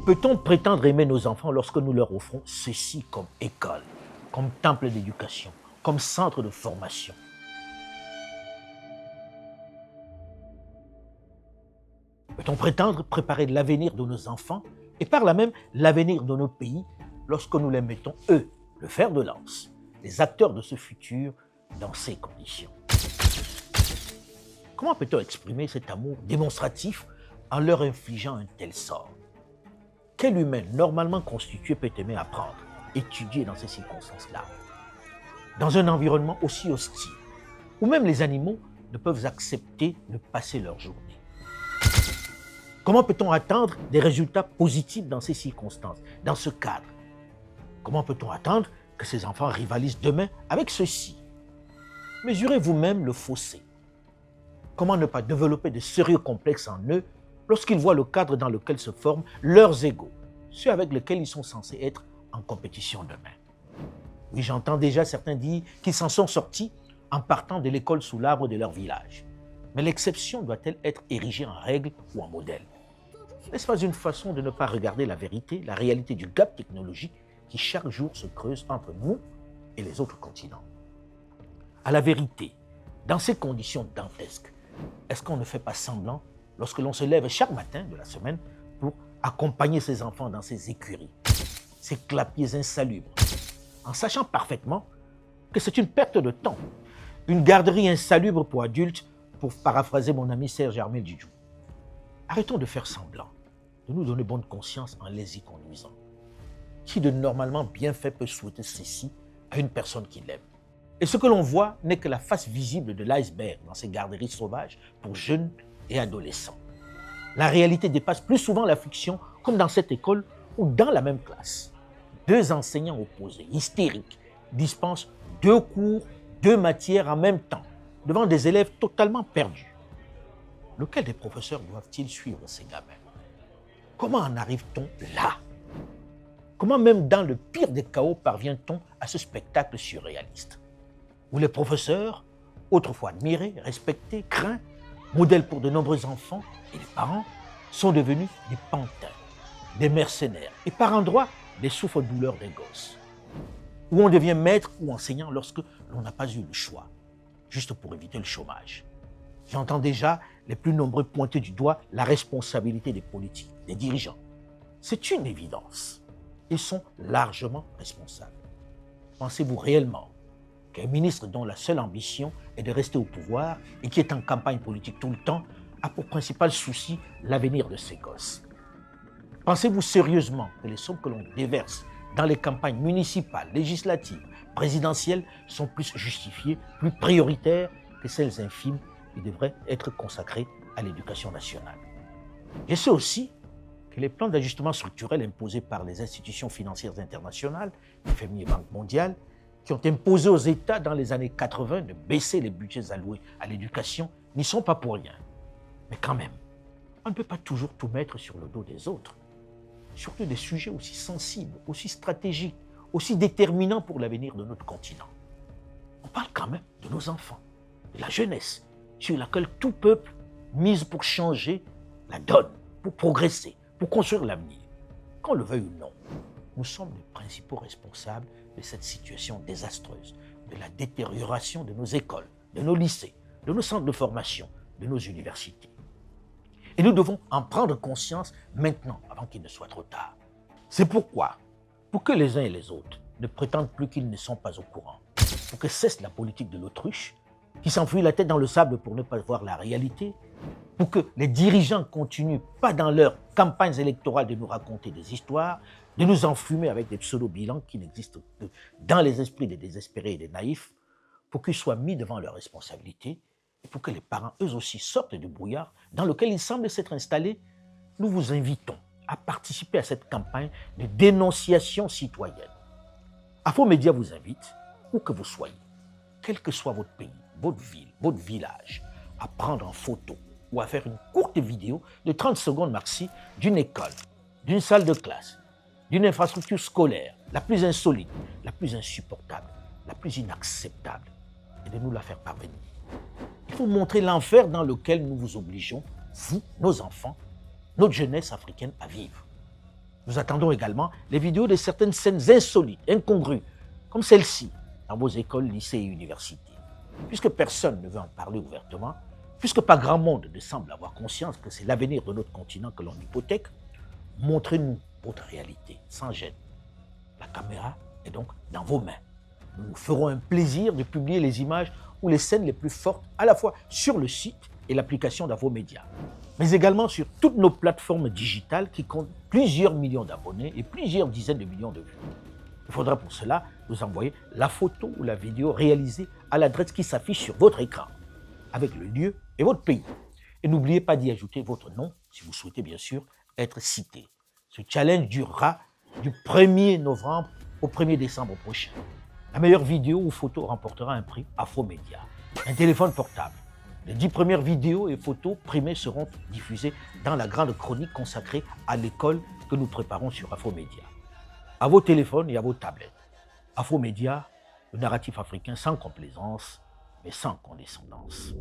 Peut-on prétendre aimer nos enfants lorsque nous leur offrons ceci comme école, comme temple d'éducation, comme centre de formation? Peut-on prétendre préparer l'avenir de nos enfants et par là même l'avenir de nos pays lorsque nous les mettons, eux, le fer de lance, les acteurs de ce futur, dans ces conditions? Comment peut-on exprimer cet amour démonstratif en leur infligeant un tel sort? Quel humain normalement constitué peut aimer apprendre, étudier dans ces circonstances-là, dans un environnement aussi hostile, où même les animaux ne peuvent accepter de passer leur journée? Comment peut-on attendre des résultats positifs dans ces circonstances, dans ce cadre? Comment peut-on attendre que ces enfants rivalisent demain avec ceux-ci? Mesurez vous-même le fossé. Comment ne pas développer de sérieux complexes en eux lorsqu'ils voient le cadre dans lequel se forment leurs égaux, ceux avec lesquels ils sont censés être en compétition demain? Oui, j'entends déjà certains dire qu'ils s'en sont sortis en partant de l'école sous l'arbre de leur village. Mais l'exception doit-elle être érigée en règle ou en modèle? N'est-ce pas une façon de ne pas regarder la vérité, la réalité du gap technologique qui chaque jour se creuse entre nous et les autres continents? À la vérité, dans ces conditions dantesques, est-ce qu'on ne fait pas semblant lorsque l'on se lève chaque matin de la semaine pour accompagner ses enfants dans ces écuries, ces clapiers insalubres, en sachant parfaitement que c'est une perte de temps, une garderie insalubre pour adultes, pour paraphraser mon ami Serge Armel Djidjou? Arrêtons de faire semblant, de nous donner bonne conscience en les y conduisant. Qui de normalement bien fait peut souhaiter ceci à une personne qu'il aime? Et ce que l'on voit n'est que la face visible de l'iceberg dans ces garderies sauvages pour jeunes et adolescents. La réalité dépasse plus souvent la fiction, comme dans cette école ou dans la même classe. Deux enseignants opposés, hystériques, dispensent 2 cours, 2 matières en même temps, devant des élèves totalement perdus. Lequel des professeurs doivent-ils suivre ces gamins? Comment en arrive-t-on là? Comment même dans le pire des chaos parvient-on à ce spectacle surréaliste, où les professeurs, autrefois admirés, respectés, craints, modèles pour de nombreux enfants et les parents, sont devenus des pantins, des mercenaires et par endroits des souffres-douleurs des gosses, où on devient maître ou enseignant lorsque l'on n'a pas eu le choix, juste pour éviter le chômage. J'entends déjà les plus nombreux pointer du doigt la responsabilité des politiques, des dirigeants. C'est une évidence. Ils sont largement responsables. Pensez-vous réellement qu'un ministre dont la seule ambition est de rester au pouvoir et qui est en campagne politique tout le temps a pour principal souci l'avenir de ses gosses? Pensez-vous sérieusement que les sommes que l'on déverse dans les campagnes municipales, législatives, présidentielles sont plus justifiées, plus prioritaires que celles infimes qui devraient être consacrées à l'éducation nationale? Je sais aussi que les plans d'ajustement structurel imposés par les institutions financières internationales, FMI et Banque mondiale, qui ont imposé aux États dans les années 80 de baisser les budgets alloués à l'éducation, n'y sont pas pour rien. Mais quand même, on ne peut pas toujours tout mettre sur le dos des autres. Surtout des sujets aussi sensibles, aussi stratégiques, aussi déterminants pour l'avenir de notre continent. On parle quand même de nos enfants, de la jeunesse, sur laquelle tout peuple mise pour changer la donne, pour progresser, pour construire l'avenir. Qu'on le veuille ou non, nous sommes les principaux responsables de cette situation désastreuse, de la détérioration de nos écoles, de nos lycées, de nos centres de formation, de nos universités. Et nous devons en prendre conscience maintenant, avant qu'il ne soit trop tard. C'est pourquoi, pour que les uns et les autres ne prétendent plus qu'ils ne sont pas au courant, pour que cesse la politique de l'autruche, qui s'enfuit la tête dans le sable pour ne pas voir la réalité, pour que les dirigeants continuent pas dans leurs campagnes électorales de nous raconter des histoires, de nous enfumer avec des pseudo-bilans qui n'existent que dans les esprits des désespérés et des naïfs, pour qu'ils soient mis devant leurs responsabilités et pour que les parents eux aussi sortent du brouillard dans lequel ils semblent s'être installés. Nous vous invitons à participer à cette campagne de dénonciation citoyenne. Afro-Média vous invite, où que vous soyez, quel que soit votre pays, votre ville, votre village, à prendre en photo ou à faire une courte vidéo de 30 secondes maxi d'une école, d'une salle de classe, d'une infrastructure scolaire, la plus insolite, la plus insupportable, la plus inacceptable, et de nous la faire parvenir. Il faut montrer l'enfer dans lequel nous vous obligeons, vous, nos enfants, notre jeunesse africaine à vivre. Nous attendons également les vidéos de certaines scènes insolites, incongrues, comme celle-ci, dans vos écoles, lycées et universités. Puisque personne ne veut en parler ouvertement, puisque pas grand monde ne semble avoir conscience que c'est l'avenir de notre continent que l'on hypothèque, montrez-nous votre réalité, sans gêne. La caméra est donc dans vos mains. Nous nous ferons un plaisir de publier les images ou les scènes les plus fortes, à la fois sur le site et l'application d'Avo Média, mais également sur toutes nos plateformes digitales qui comptent plusieurs millions d'abonnés et plusieurs dizaines de millions de vues. Il faudra pour cela nous envoyer la photo ou la vidéo réalisée à l'adresse qui s'affiche sur votre écran, avec le lieu et votre pays. Et n'oubliez pas d'y ajouter votre nom, si vous souhaitez bien sûr être cité. Ce challenge durera du 1er novembre au 1er décembre prochain. La meilleure vidéo ou photo remportera un prix Afromédia, un téléphone portable. Les 10 premières vidéos et photos primées seront diffusées dans la grande chronique consacrée à l'école que nous préparons sur Afromédia. À vos téléphones et à vos tablettes. Afromédia, le narratif africain sans complaisance, mais sans condescendance.